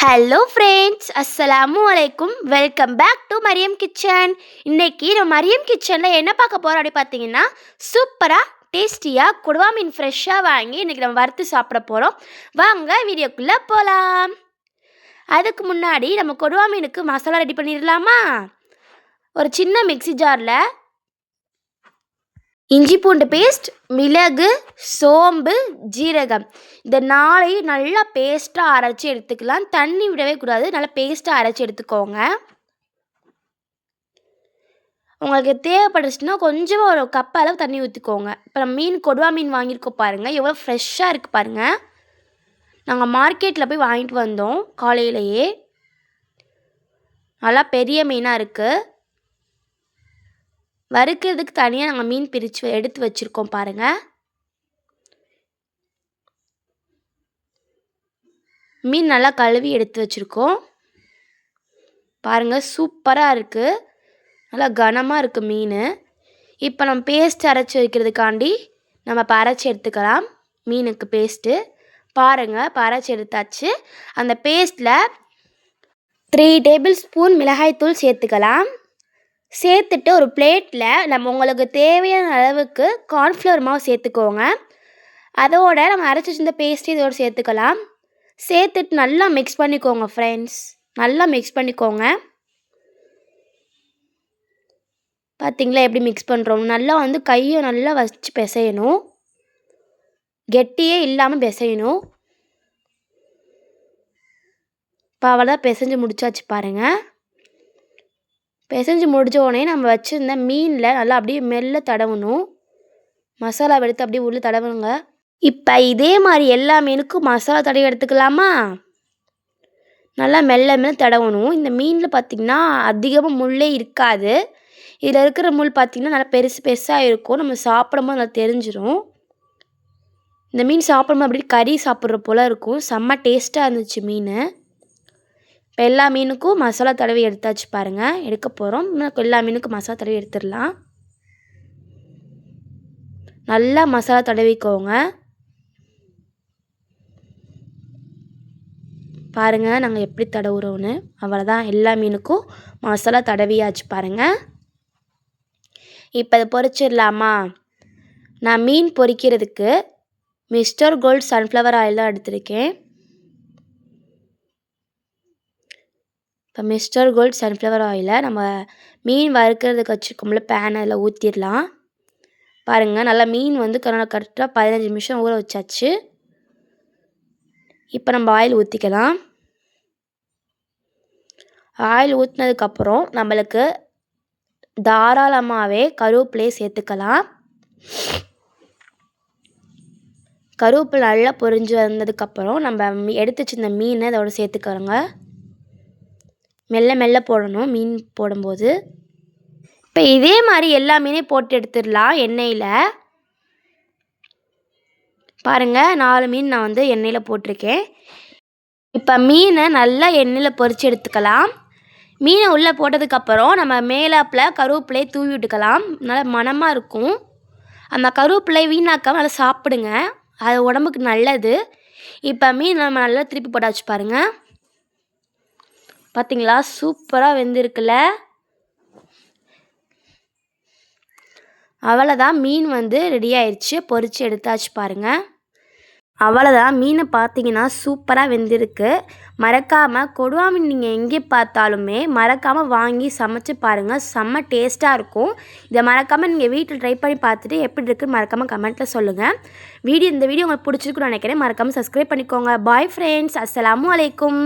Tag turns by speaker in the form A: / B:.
A: Hello friends, அஸ்ஸலாமு அலைக்கும். Welcome back to Mariyam kitchen. இன்னைக்கு நம்ம மரியம் கிச்சனில் என்ன பார்க்க போகிறோம் அப்படி பார்த்தீங்கன்னா, சூப்பராக டேஸ்டியாக கொடுவா மீன் ஃப்ரெஷ்ஷாக வாங்கி இன்றைக்கி நம்ம வறுத்து சாப்பிட போகிறோம். வாங்க வீடியோக்குள்ளே போகலாம். அதுக்கு முன்னாடி நம்ம கொடுவா மீனுக்கு மசாலா ரெடி பண்ணிடலாமா? ஒரு சின்ன மிக்ஸி ஜாரில் இஞ்சி பூண்டு பேஸ்ட், மிளகு, சோம்பு, ஜீரகம் இந்த 4ஐயும் நல்லா பேஸ்ட்டாக அரைச்சி எடுத்துக்கலாம். தண்ணி விடவே கூடாது, நல்லா பேஸ்ட்டாக அரைச்சி எடுத்துக்கோங்க. உங்களுக்கு தேவைப்பட்டுச்சுன்னா கொஞ்சமாக ஒரு கப் அளவு தண்ணி ஊற்றிக்கோங்க. இப்போ நம்ம மீன் கொடுவா மீன் வாங்கியிருக்கோம் பாருங்கள், எவ்வளோ ஃப்ரெஷ்ஷாக இருக்குது பாருங்கள். நாங்கள் மார்க்கெட்டில் போய் வாங்கிட்டு வந்தோம் காலையிலேயே. நல்லா பெரிய மீனாக இருக்குது. வறுக்கிறதுக்கு தனியாக நாங்கள் மீன் பிரித்து எடுத்து வச்சுருக்கோம் பாருங்கள். மீன் நல்லா கழுவி எடுத்து வச்சுருக்கோம் பாருங்கள். சூப்பராக இருக்குது, நல்லா கனமாக இருக்குது மீன். இப்போ நம்ம பேஸ்ட் அரைச்சி வைக்கிறதுக்காண்டி நம்ம இப்போ அரைச்சி எடுத்துக்கலாம். மீனுக்கு பேஸ்ட்டு பாருங்கள், இப்போ அரைச்சி எடுத்தாச்சு. அந்த பேஸ்ட்டில் 3 டேபிள் ஸ்பூன் மிளகாய்த்தூள் சேர்த்துக்கலாம். சேர்த்துட்டு ஒரு பிளேட்டில் நம்ம உங்களுக்கு தேவையான அளவுக்கு கார்ன்ஃப்ளவர் மாவு சேர்த்துக்கோங்க. அதோடு நம்ம அரைச்சி வச்சிருந்த பேஸ்ட்டு இதோடு சேர்த்துக்கலாம். சேர்த்துட்டு நல்லா மிக்ஸ் பண்ணிக்கோங்க ஃப்ரெண்ட்ஸ், நல்லா மிக்ஸ் பண்ணிக்கோங்க. பார்த்திங்களா எப்படி மிக்ஸ் பண்ணுறோம்? நல்லா கையை நல்லா வச்சு பிசையணும், கெட்டியே இல்லாமல் பிசையணும். இப்போ அவ்வளோதான், பிசைஞ்சு முடிச்சாச்சு பாருங்கள். பிசைஞ்சு முடிஞ்ச உடனே நம்ம வச்சுருந்த மீனில் நல்லா அப்படியே மெல்ல தடவணும். மசாலா எடுத்து அப்படியே உள்ளே தடவுங்க. இப்போ இதே மாதிரி எல்லா மீனுக்கும் மசாலா தடவி எடுத்துக்கலாமா? நல்லா மெல்ல மெல்ல தடவணும். இந்த மீனில் பார்த்திங்கன்னா அதிகமாக முள்ளே இருக்காது. இதில் இருக்கிற முள் பார்த்திங்கன்னா நல்லா பெருசு பெருசாக இருக்கும். நம்ம சாப்பிடும்போது நல்லா தெரிஞ்சிடும். இந்த மீன் சாப்பிடும்போது அப்படியே கறி சாப்பிட்ற போல் இருக்கும். செம்ம டேஸ்ட்டாக இருந்துச்சு மீன். இப்போ எல்லா மீனுக்கும் மசாலா தடவி எடுத்தாச்சு பாருங்கள். எடுக்க போகிறோம். எல்லா மீனுக்கும் மசாலா தடவி எடுத்துடலாம். நல்லா மசாலா தடவிக்கோங்க பாருங்கள், நாங்கள் எப்படி தடவுறோன்னு. அவ்வளோதான், எல்லா மீனுக்கும் மசாலா தடவியாச்சு பாருங்கள். இப்போ அதை பொரிச்சிடலாமா? நான் மீன் பொரிக்கிறதுக்கு மிஸ்டர் கோல்ட் சன்ஃப்ளவர் ஆயில் தான் எடுத்திருக்கேன். இப்போ மிஸ்டர் கோல்ட் சன்ஃப்ளவர் ஆயிலை நம்ம மீன் வறுக்கிறதுக்கு வச்சுருக்கோம்ல பேன், அதில் ஊற்றிடலாம். பாருங்கள், நல்லா மீன் கரெக்டாக 15 நிமிஷம் ஊற வச்சாச்சு. இப்போ நம்ம ஆயில் ஊற்றிக்கலாம். ஆயில் ஊற்றினதுக்கப்புறம் நம்மளுக்கு தாராளமாகவே கருவேப்பிலையை சேர்த்துக்கலாம். கருவேப்பிலை நல்லா பொரிஞ்சு வந்ததுக்கப்புறம் நம்ம எடுத்து வச்சிருந்த மீனை அதோட சேர்த்துக்கிறோங்க. மெல்ல மெல்ல போடணும் மீன் போடும்போது. இப்போ இதே மாதிரி எல்லா மீனையும் போட்டு எடுத்துடலாம் எண்ணெயில். பாருங்கள், 4 மீன் நான் எண்ணெயில் போட்டிருக்கேன். இப்போ மீனை நல்லா எண்ணெயில் பொரித்து எடுத்துக்கலாம். மீனை உள்ளே போட்டதுக்கப்புறம் நம்ம மேலாப்பில் கருவேப்பிலையை தூவி விட்டுக்கலாம். நல்லா மணமாக இருக்கும். அந்த கருவேப்பிலை வீணாக்காமல் நல்லா சாப்பிடுங்க, அது உடம்புக்கு நல்லது. இப்போ மீன் நம்ம நல்லா திருப்பி போட்டாச்சு பாருங்கள். பார்த்திங்களா, சூப்பராக வெந்திருக்குல்ல? அவ்வளோதான், மீன் ரெடி ஆயிடுச்சு, பொரித்து எடுத்தாச்சு பாருங்கள். அவ்வளோதான், மீனை பார்த்திங்கன்னா சூப்பராக வெந்திருக்கு. மறக்காமல் கொடுவா மீன் நீங்கள் எங்கே பார்த்தாலுமே மறக்காமல் வாங்கி சமைச்சு பாருங்கள், செம்ம டேஸ்ட்டாக இருக்கும். இதை மறக்காமல் நீங்கள் வீட்டில் ட்ரை பண்ணி பார்த்துட்டு எப்படி இருக்குன்னு மறக்காமல் கமெண்ட்டில் சொல்லுங்கள். இந்த வீடியோ உங்களுக்கு பிடிச்சிருக்குன்னு நினைக்கிறேன். மறக்காமல் சப்ஸ்கிரைப் பண்ணிக்கோங்க. பாய் ஃப்ரெண்ட்ஸ், அஸ்ஸலாமு அலைக்கும்.